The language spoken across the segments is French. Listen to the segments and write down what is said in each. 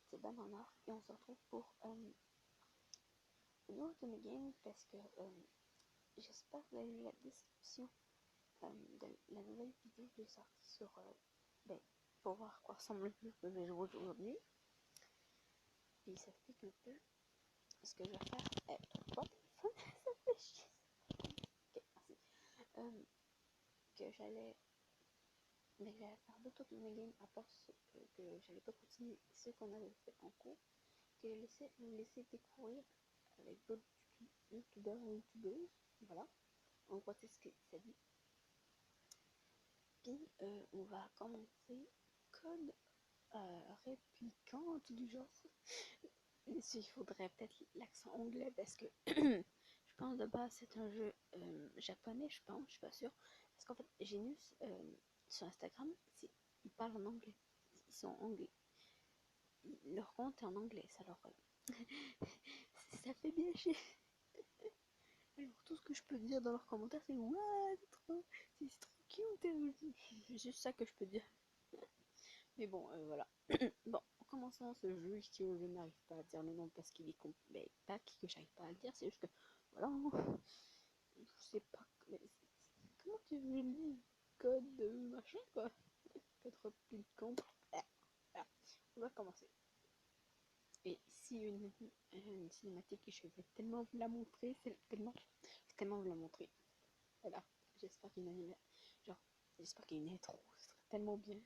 c'est Banana et on se retrouve pour une autre game parce que j'espère que vous avez vu la description de la nouvelle vidéo que j'ai sortie sur pour voir à quoi ressemble le jeu que je vais jouer aujourd'hui. Puis ça explique un peu ce que je vais faire. Pourquoi téléphone ça fait chier. Ok, merci. Que j'allais faire d'autres games à part que j'allais pas continuer ce qu'on avait fait en cours, que vous laisser découvrir avec d'autres youtubeurs et youtubeuses. Voilà, en gros c'est ce que ça dit. Puis on va commencer code répliquant, tout du genre. Il faudrait peut-être l'accent anglais parce que je pense de base c'est un jeu japonais, je pense, je suis pas sûre. Parce qu'en fait, Genius sur Instagram, ils parlent en anglais. Ils sont anglais. Leur compte est en anglais, ça leur. Ça fait bien chier. Alors, tout ce que je peux dire dans leurs commentaires, c'est ouais, c'est trop cute. C'est juste ça que je peux dire. Mais bon, voilà. Bon, en commençant ce jeu, je n'arrive pas à dire le nom parce qu'il est mais pas que j'arrive pas à le dire, c'est juste que voilà. Je sais pas. Mais comment tu veux le dire? Code de machin quoi. Code répliquant. On va commencer. Et si une cinématique, je vais tellement vous la montrer, c'est tellement vous la montrer. Voilà, j'espère qu'il y a une j'espère qu'il y a une intro, ce serait tellement bien.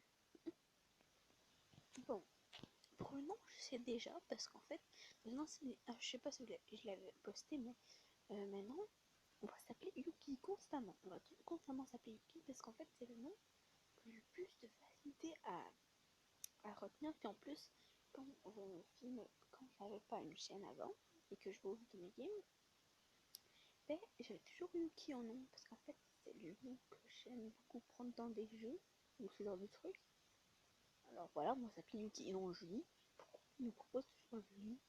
Bon, pour le nom, je sais déjà, parce qu'en fait, maintenant, je sais pas si je l'avais posté, mais maintenant, on va s'appeler Yuki constamment. On va constamment s'appeler Yuki, parce qu'en fait, c'est le nom que j'ai le plus de facilité à retenir. Puis en plus, quand j'avais pas une chaîne avant, et que je jouais aux mes games, ben, j'avais toujours Yuki en nom, parce qu'en fait, c'est le nom que j'aime beaucoup prendre dans des jeux, ou ce genre de trucs. Alors voilà, moi ça s'appelle Yuki et non Julie. Pourquoi il nous propose toujours Julie?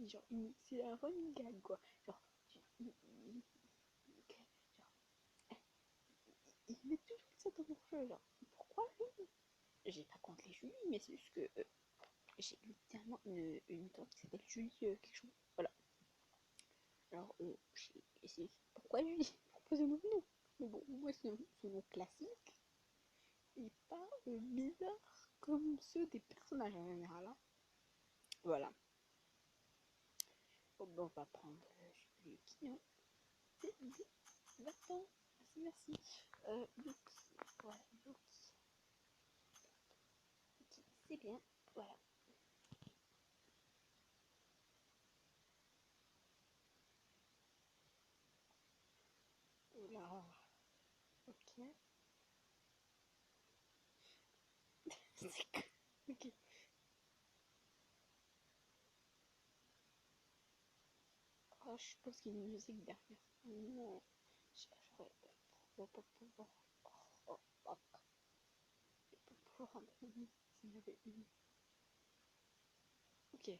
Genre, c'est un running gag quoi. Genre, il met toujours ça dans mon jeu. Genre, pourquoi lui? J'ai pas contre les Julie, mais c'est juste que j'ai littéralement une tante qui s'appelle Julie quelque chose. Voilà. Alors, pourquoi Julie? Proposez-nous le nom. Mais bon, moi c'est un nom classique. Et pas bizarre comme ceux des personnages en général. Hein. Voilà. Bon, ben, on va prendre Yuki. Hein. Va-t'en. Merci. Yuki. Voilà, Yuki. Yuki, c'est bien. Voilà. Oula. Ok. Ok. Oh, je suppose qu'il y a une musique derrière. Non. J'aurais pas pouvoir. Oh, oh. Je vais pas pouvoir en donner s'il y en avait une. Ok.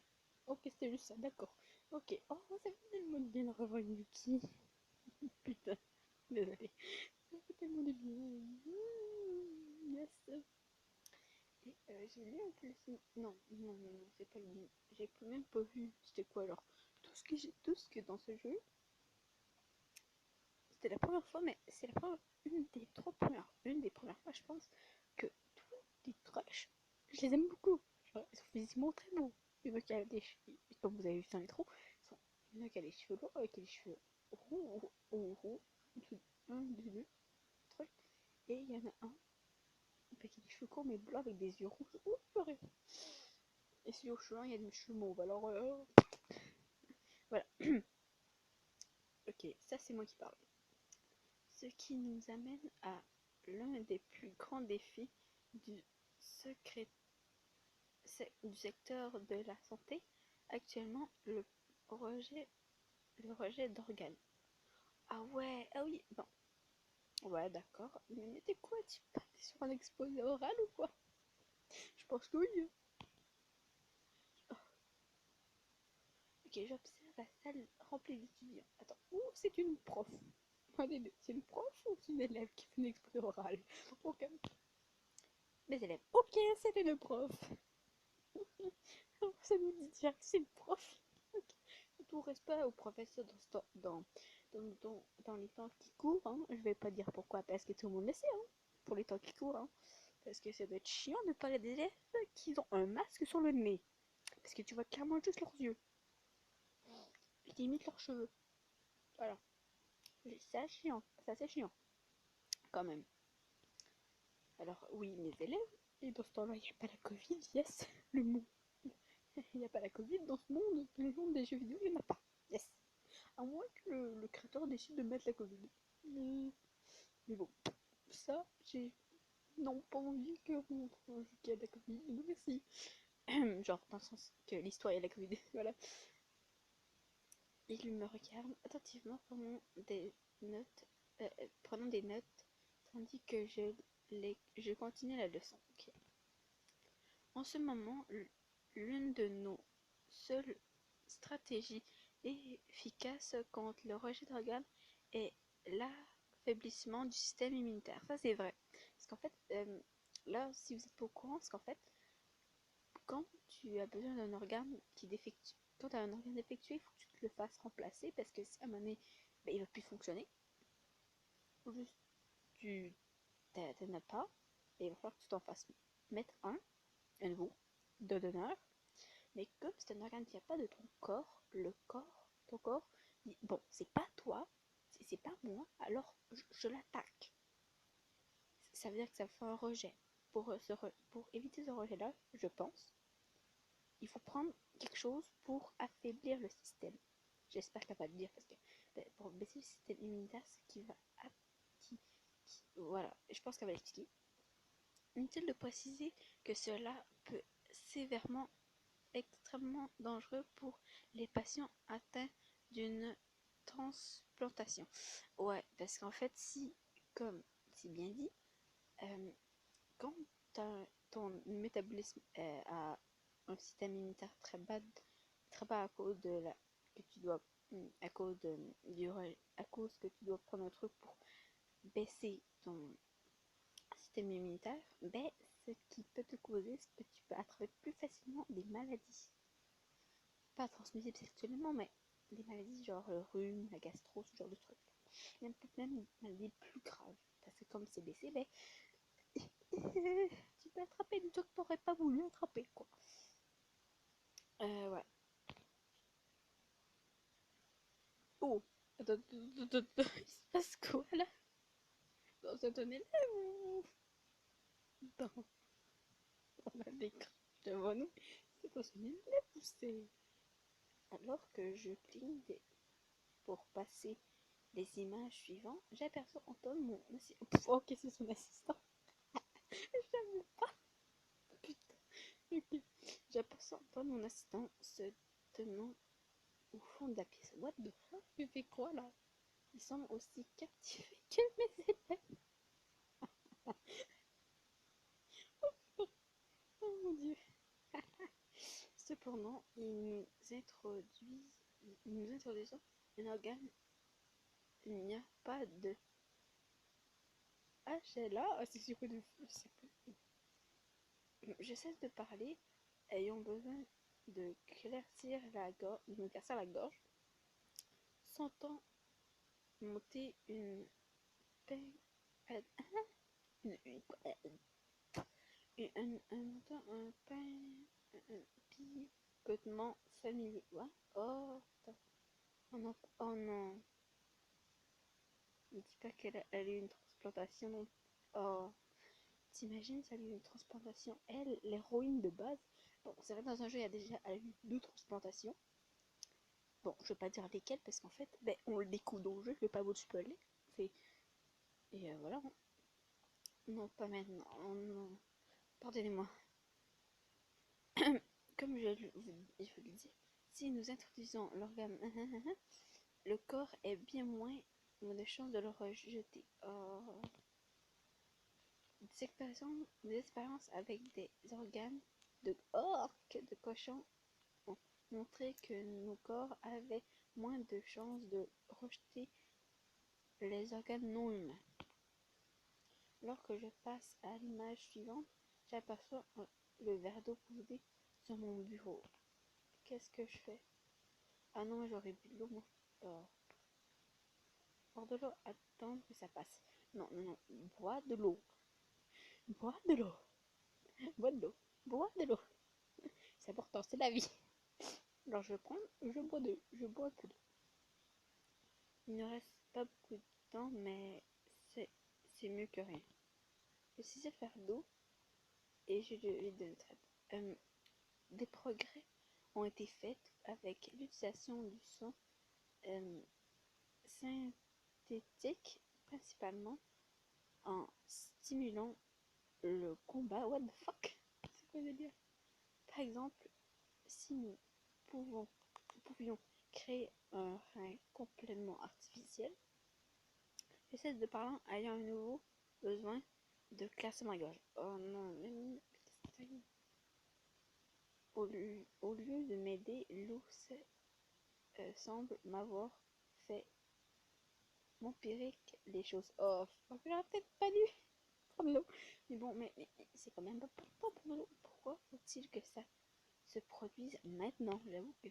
Ok, c'était juste ça, d'accord. Ok. Oh, ça fait tellement de bien de revoir Yuki. Putain. Désolée. Ça fait tellement de bien. Yes. Et j'ai lu un peu le film. Non, c'est pas le. J'ai même pas vu. C'était quoi alors? Tout ce que dans ce jeu, c'était la première fois, mais c'est la première, une des premières fois, je pense, que tous les trushs, je les aime beaucoup. Genre, ils sont physiquement très beaux. Il y en a qui a des cheveux, comme vous avez vu dans l'intro, il y en a qui a les cheveux longs avec les cheveux roux, un des deux trucs, et il y en a un avec des cheveux courts mais blancs avec des yeux rouges. Ouh, purée. Et celui au cheveux, il y a des cheveux mauves. Alors, voilà. Ok, ça c'est moi qui parle. Ce qui nous amène à l'un des plus grands défis du, secret, du secteur de la santé actuellement, le rejet d'organes. Ah ouais, ah oui, bon. Ouais, d'accord. Mais t'es quoi, tu partais sur un exposé oral ou quoi? Je pense que oui. Oh. Ok, j'observe la salle remplie d'étudiants. Attends, où c'est une prof? C'est une prof ou c'est une élève qui fait un exposé oral? Ok. Mes élèves. Ok, c'est une prof. ça nous dit direct, c'est le prof. Tout respect au professeur dans les temps qui courent. Hein. Je vais pas dire pourquoi, parce que tout le monde le sait, hein, pour les temps qui courent. Hein. Parce que ça doit être chiant de parler des élèves qui ont un masque sur le nez. Parce que tu vois clairement juste leurs yeux. Et limite leurs cheveux. Voilà. C'est chiant. C'est assez chiant. Quand même. Alors, oui, mes élèves. Et dans ce temps-là, il n'y a pas la Covid, yes. Le monde. Il n'y a pas la Covid dans ce monde. Dans le monde des jeux vidéo, il n'y en a pas. Yes. À moins que le créateur décide de mettre la Covid. Mais bon, ça, j'ai non pas envie que montre un jeu qui a de la Covid. Non, merci. Genre, dans le sens que l'histoire est la Covid. Voilà. Il me regarde attentivement prenant des notes, tandis que je continue la leçon. Okay. En ce moment, l'une de nos seules stratégies efficaces contre le rejet d'organes est l'affaiblissement du système immunitaire. Ça, c'est vrai. Parce qu'en fait, là, si vous êtes pas au courant, c'est qu'en fait, quand tu as besoin d'un organe qui défectue, quand tu as un organe défectueux, il faut que tu te le fasses remplacer parce que si à un moment donné, ben, il va plus fonctionner. Ou juste tu t'en as pas et il va falloir que tu t'en fasses mettre un nouveau, de donneur. Mais comme c'est un organe qui n'a pas de ton corps, ton corps dit bon, c'est pas toi, c'est pas moi, alors je l'attaque. Ça veut dire que ça fait un rejet. Pour éviter ce rejet-là, je pense, il faut prendre quelque chose pour affaiblir le système. J'espère qu'elle va le dire parce que pour baisser le système immunitaire, c'est qui va. Voilà, je pense qu'elle va l'expliquer. Inutile de préciser que cela peut sévèrement, extrêmement dangereux pour les patients atteints d'une transplantation. Ouais, parce qu'en fait, si, comme c'est bien dit, quand ton métabolisme a un système immunitaire très bas à cause de la que tu dois à cause de à cause que tu dois prendre un truc pour baisser ton système immunitaire, ben ce qui peut te causer, c'est que tu peux attraper plus facilement des maladies. Pas transmissibles sexuellement, mais des maladies genre le rhume, la gastro, ce genre de trucs. Même des maladies plus graves. Parce que comme c'est baissé, ben tu peux attraper des trucs que t'aurais pas voulu attraper, quoi. Ouais. Oh, attends, il se passe quoi là? Dans un élève ou dans l'écran devant nous? C'est dans un élève ou c'est. Alors que je cligne pour passer les images suivantes, j'aperçois Antoine, mon assistant. Ok, c'est son assistant. J'avais pas. Putain. Ok. J'aperçois Antoine, mon assistant, se tenant au fond de la pièce. What the fuck? Tu fais quoi là? Il semble aussi captivé que mes élèves. Oh mon dieu. Cependant, nous introduisons un organe. Il n'y a pas de HLA. Ah, c'est sûr que de fou. Je cesse de parler, ayant besoin de me éclaircir la gorge, sentant monter une peine, un picotement familier. What? Oh, non, oh non. Ne dis pas qu'elle a eu une transplantation. Donc... Oh, t'imagines, ça a eu une transplantation. Elle, l'héroïne de base. Bon, c'est vrai, dans un jeu, il y a déjà eu 2 transplantations. Bon, je vais pas dire lesquelles parce qu'en fait, ben, on le découvre dans le jeu, je vais pas vous spoiler. Et voilà. Non, pas maintenant. Oh, non. Pardonnez-moi. Comme je vous le dis, si nous introduisons l'organe, le corps est bien moins de chances de le rejeter. Oh. Des expériences avec des organes de cochon ont montré que nos corps avaient moins de chances de rejeter les organes non humains. Lorsque je passe à l'image suivante, j'aperçois le verre d'eau posé sur mon bureau. qu'est-ce que je fais? Ah non, j'aurais bu de l'eau, moi. Oh. Boire de l'eau, attendre que ça passe. Non, non, non, bois de l'eau. Bois de l'eau. Bois de l'eau. Bois de l'eau. C'est important, c'est la vie. Alors je prends, je bois un peu d'eau. Il ne reste pas beaucoup de temps, mais c'est mieux que rien. Je sais faire d'eau et je lui donne traite. Des progrès ont été faits avec l'utilisation du son euh, synthétique, principalement en stimulant le combat. What the fuck? C'est quoi le délire? Par exemple, si nous pouvions créer un rein complètement artificiel, je cesse de parler ayant un nouveau besoin de classer ma gorge. Oh non, mais au lieu de m'aider, l'ours semble m'avoir fait m'empirer les choses. Oh, j'aurais peut-être pas dû prendre l'eau. Mais bon, mais c'est quand même pas important pour l'eau. Pourquoi faut-il que ça se produise maintenant? J'avoue que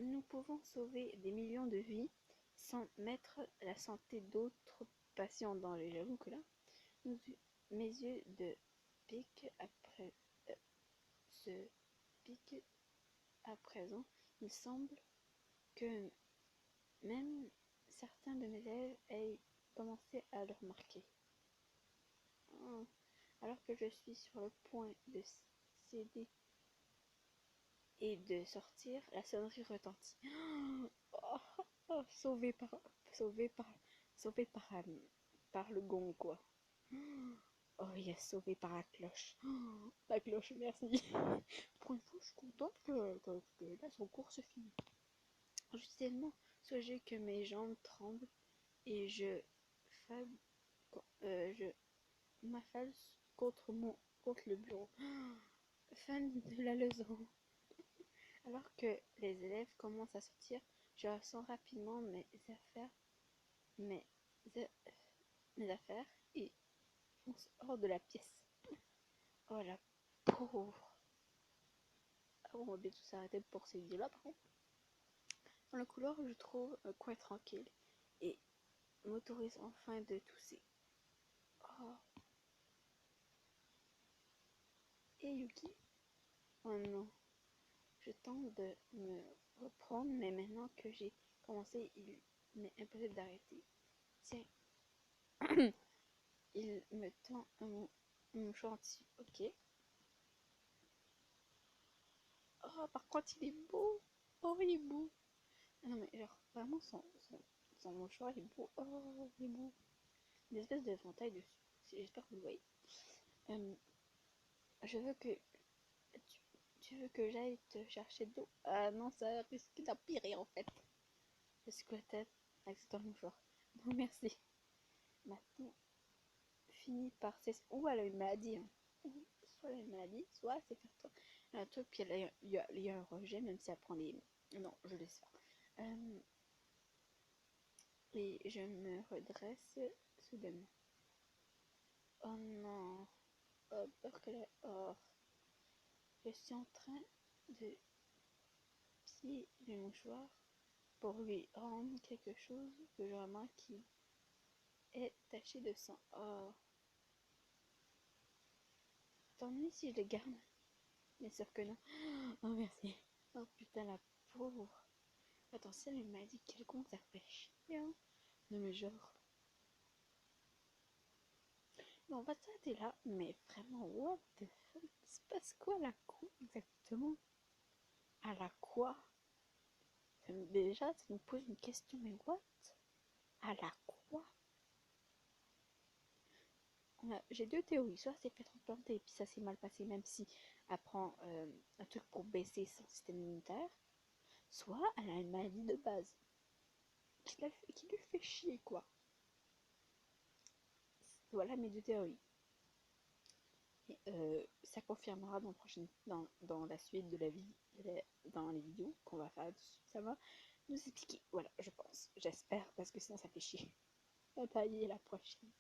nous pouvons sauver des millions de vies sans mettre la santé d'autres patients en danger. J'avoue que là, mes yeux de pique après se piquent à présent. Il semble que même certains de mes élèves aient commencé à le remarquer. Oh. Alors que je suis sur le point de céder et de sortir, la sonnerie retentit. Oh, oh, sauvé par, sauvé par, par le gong, quoi. Oh, il est sauvé par la cloche. Oh, la cloche, merci. Pour une fois, je suis contente que là, son cours se finit. Je suis tellement soulagée que mes jambes tremblent et je m'affale contre le bureau. Fin de la leçon. Alors que les élèves commencent à sortir, je ressens rapidement mes, mes affaires et fonce hors de la pièce. Oh la pauvre. Ah bon, on va bientôt s'arrêter pour ces vidéos-là par contre. Dans le couloir, je trouve un coin tranquille et m'autorise enfin de tousser. Oh. Et Yuki? Oh non. Je tente de me reprendre, mais maintenant que j'ai commencé, il m'est impossible d'arrêter. Tiens, il me tend un mouchoir en tissu. Ok. Oh, par contre, il est beau. Oh, il est beau. Ah non, mais genre, vraiment, son mouchoir, il est beau. Oh, il est beau. Une espèce de ventaille dessus. J'espère que vous le voyez. Euh, je veux que... tu veux que j'aille te chercher de l'eau? Ah non, ça risque d'empirer en fait. Je secoue la tête avec ce mouchoir. Non, merci. Maintenant, finit par cesser. Ou elle a une maladie. Hein. Soit elle a une maladie, soit c'est faire toi un truc, puis il y a un rejet, même si elle prend les. Non, je laisse faire. Et je me redresse soudainement. Oh non. Oh, peur que la. Oh. Je suis en train de piller le mouchoir pour lui rendre quelque chose que je remarque qui est taché de sang. Oh. Tant mieux si je le garde. Bien sûr que non. Oh merci. Oh putain la pauvre. Attends, si elle m'a dit quelconque, ça fait chier. Hein. Non mais genre. Mais on va s'arrêter là. Mais vraiment, what the fuck? Il se passe quoi à la quoi exactement? À la quoi? Déjà, ça nous pose une question, mais what? À la quoi? J'ai deux théories. Soit c'est fait transplanter et puis ça s'est mal passé, même si elle prend un truc pour baisser son système immunitaire. Soit elle a une maladie de base qui lui fait chier, quoi. Voilà mes deux théories. Et, ça confirmera dans la suite de la vie, dans les vidéos qu'on va faire dessus. Ça va nous expliquer. Voilà, je pense. J'espère, parce que sinon ça fait chier. Bye bye, la prochaine.